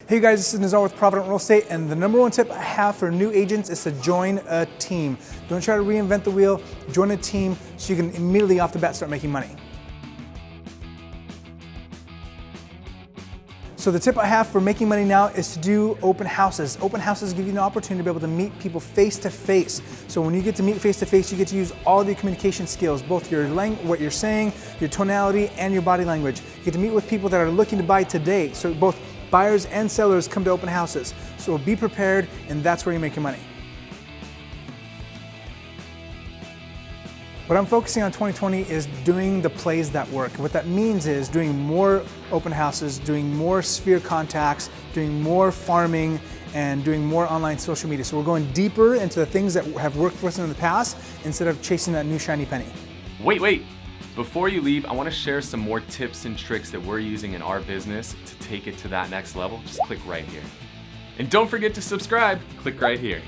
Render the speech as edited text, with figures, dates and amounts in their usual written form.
Hey guys, this is Nazar with Provident Real Estate, and the number one tip I have for new agents is to join a team. Don't try to reinvent the wheel, join a team so you can immediately off the bat start making money. So the tip I have for making money now is to do open houses. Open houses give you an opportunity to be able to meet people face to face. So when you get to meet face to face, you get to use all of your communication skills, both your what you're saying, your tonality, and your body language. You get to meet with people that are looking to buy today. So both buyers and sellers come to open houses. So be prepared, and that's where you make your money. What I'm focusing on 2020 is doing the plays that work. What that means is doing more open houses, doing more sphere contacts, doing more farming, and doing more online social media. So we're going deeper into the things that have worked for us in the past instead of chasing that new shiny penny. Wait. Before you leave, I want to share some more tips and tricks that we're using in our business to take it to that next level. Just click right here. And don't forget to subscribe. Click right here.